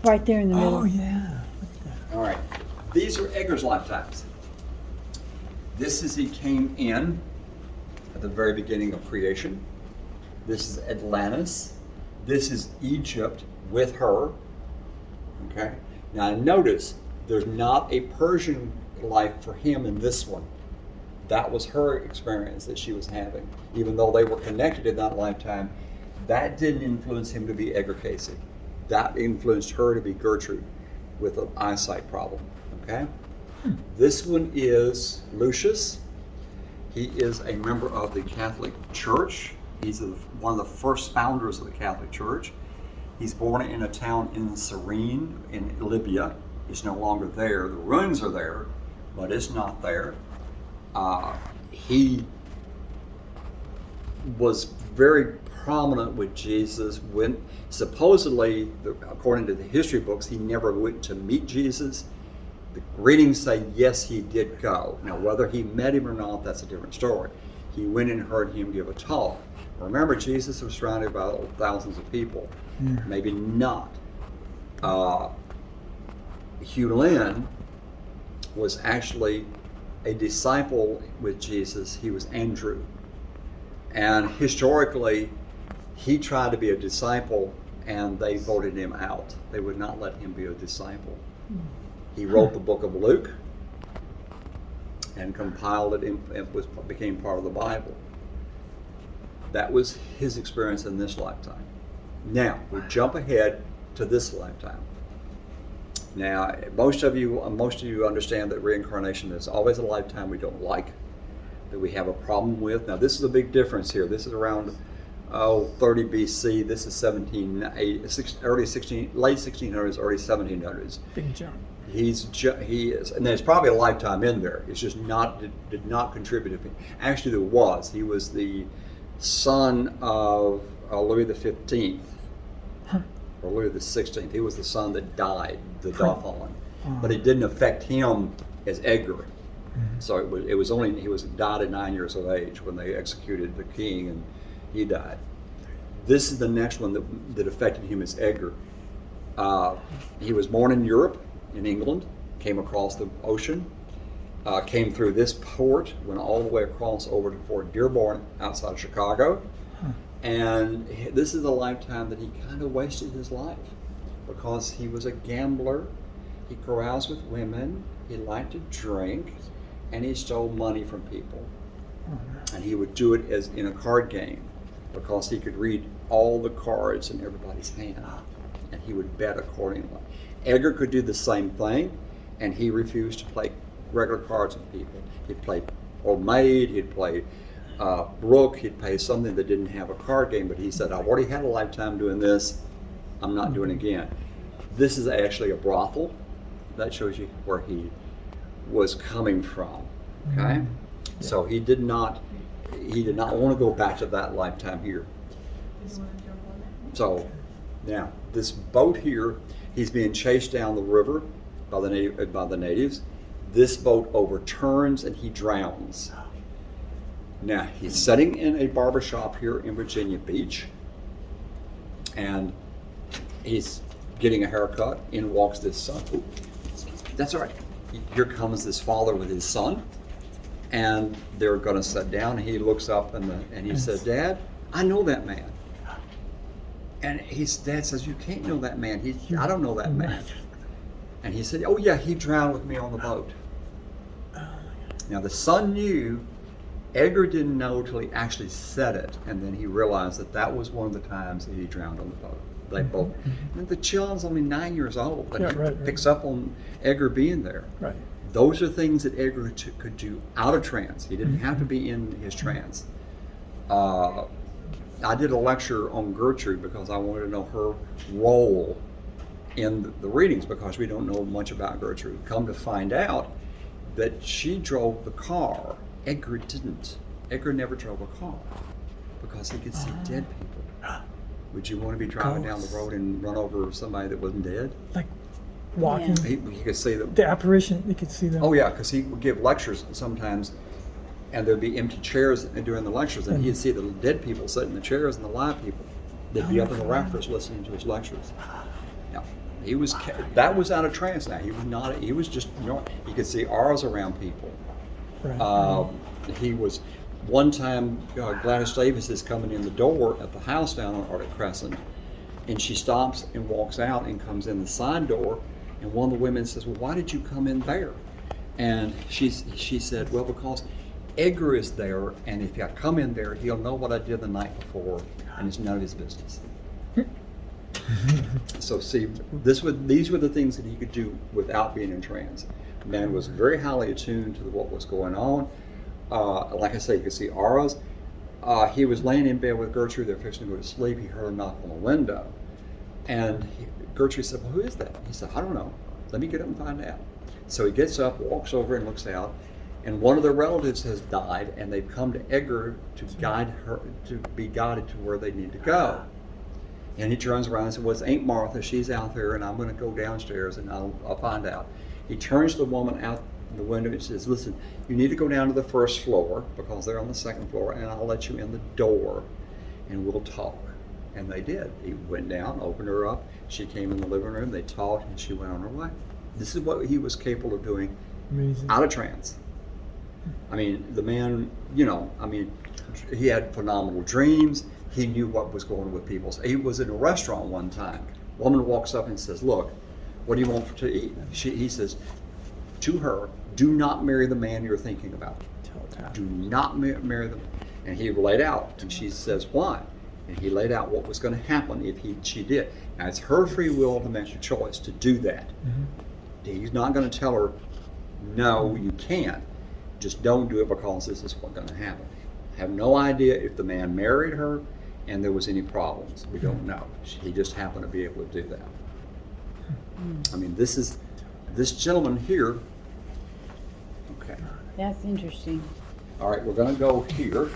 Right there in the middle. Oh, yeah. All right. These are Edgar's lifetimes. This is he came in at the very beginning of creation. This is Atlantis. This is Egypt with her. Okay. Now notice there's not a Persian life for him in this one. That was her experience that she was having. Even though they were connected in that lifetime, that didn't influence him to be Edgar Cayce. That influenced her to be Gertrude with an eyesight problem. Okay? This one is Lucius. He is a member of the Catholic Church. He's one of the first founders of the Catholic Church. He's born in a town in Cyrene in Libya. It's no longer there. The ruins are there, but it's not there. He was very prominent with Jesus when supposedly, according to the history books, he never went to meet Jesus. The readings say yes, he did go. Now, whether he met him or not, that's a different story. He went and heard him give a talk. Remember, Jesus was surrounded by thousands of people. Maybe not. Hugh Lynn was actually a disciple with Jesus. He was Andrew. And historically, he tried to be a disciple and they voted him out. They would not let him be a disciple. He wrote the book of Luke and compiled it and became part of the Bible. That was his experience in this lifetime. Now, we jump ahead to this lifetime. Now, most of you understand that reincarnation is always a lifetime we don't like, that we have a problem with. Now, this is a big difference here. This is around 30 BC. This is late 1600s, early 1700s. Big jump. He is, and there's probably a lifetime in there. It's just did not contribute to. Actually, there was. He was the son of Louis the 15th. Or Louis the 16th. He was the son that died, the Dauphin. But it didn't affect him as Edgar. So it was only, he died at 9 years of age when they executed the king and he died. This is the next one that affected him as Edgar. He was born in Europe, in England, came across the ocean, came through this port, went all the way across over to Fort Dearborn outside of Chicago. And this is a lifetime that he kind of wasted his life because he was a gambler, he caroused with women, he liked to drink, and he stole money from people. And he would do it as in a card game because he could read all the cards in everybody's hand, and he would bet accordingly. Edgar could do the same thing, and he refused to play regular cards with people. He'd play Old Maid, he'd play Rook, he'd play something that didn't have a card game, but he said, I've already had a lifetime doing this, I'm not doing it again. This is actually a brothel. That shows you where he was coming from, okay? So he did not want to go back to that lifetime here. So now this boat here, he's being chased down the river by the natives. This boat overturns and he drowns. Now he's sitting in a barber shop here in Virginia Beach, and he's getting a haircut. In walks this son. Ooh, that's all right. Here comes this father with his son, and they're going to sit down. And he looks up and he said, "Dad, I know that man." And dad says, "You can't know that man. I don't know that man." And he said, "Oh yeah, he drowned with me on the boat." Now the son knew. Edgar didn't know till he actually said it, and then he realized that was one of the times that he drowned on the boat. They both. And the child's only 9 years old, but he picks up on Edgar being there. Right. Those are things that Edgar could do out of trance. He didn't have to be in his trance. I did a lecture on Gertrude because I wanted to know her role in the readings because we don't know much about Gertrude. Come to find out that she drove the car. Edgar didn't. Edgar never drove a car because he could see dead people. Would you want to be driving down the road and run over somebody that wasn't dead? Like walking. He could see them. The apparition, you could see them. Oh yeah, because he would give lectures sometimes, and there'd be empty chairs during the lectures, and he'd see the dead people sitting in the chairs and the live people. They'd be up in the rafters listening to his lectures. Yeah. He was, that was out of trance now. He was not, he was just, you know, he could see auras around people. Right. He was, one time, Gladys Davis is coming in the door at the house down on Arctic Crescent, and she stops and walks out and comes in the side door, and one of the women says, well, why did you come in there? And she said, well, because Edgar is there, and if I come in there, he'll know what I did the night before, and it's none of his business. So see, these were the things that he could do without being in trance. The man was very highly attuned to what was going on. Like I say, you could see auras. He was laying in bed with Gertrude. They were fixing to go to sleep. He heard a knock on the window. And Gertrude said, well, who is that? He said, I don't know. Let me get up and find out. So he gets up, walks over and looks out. And one of their relatives has died, and they've come to Edgar to guide her, to be guided to where they need to go. And he turns around and says, well, it's Aunt Martha. She's out there, and I'm going to go downstairs, and I'll find out. He turns the woman out the window and says, listen, you need to go down to the first floor because they're on the second floor, and I'll let you in the door, and we'll talk. And they did. He went down, opened her up. She came in the living room. They talked, and she went on her way. This is what he was capable of doing. Amazing. Out of trance. I mean, the man, you know, I mean, he had phenomenal dreams. He knew what was going on with people. So he was in a restaurant one time. A woman walks up and says, look, what do you want to eat? He says to her, do not marry the man you're thinking about. Do not marry them. And he laid out, and she says, why? And he laid out what was going to happen if she did. Now, it's her free will to make a choice to do that. Mm-hmm. He's not going to tell her, no, you can't. Just don't do it because this is what's going to happen. Have no idea if the man married her and there was any problems. We don't know. He just happened to be able to do that. I mean, this gentleman here. Okay. That's interesting. All right, we're going to go here.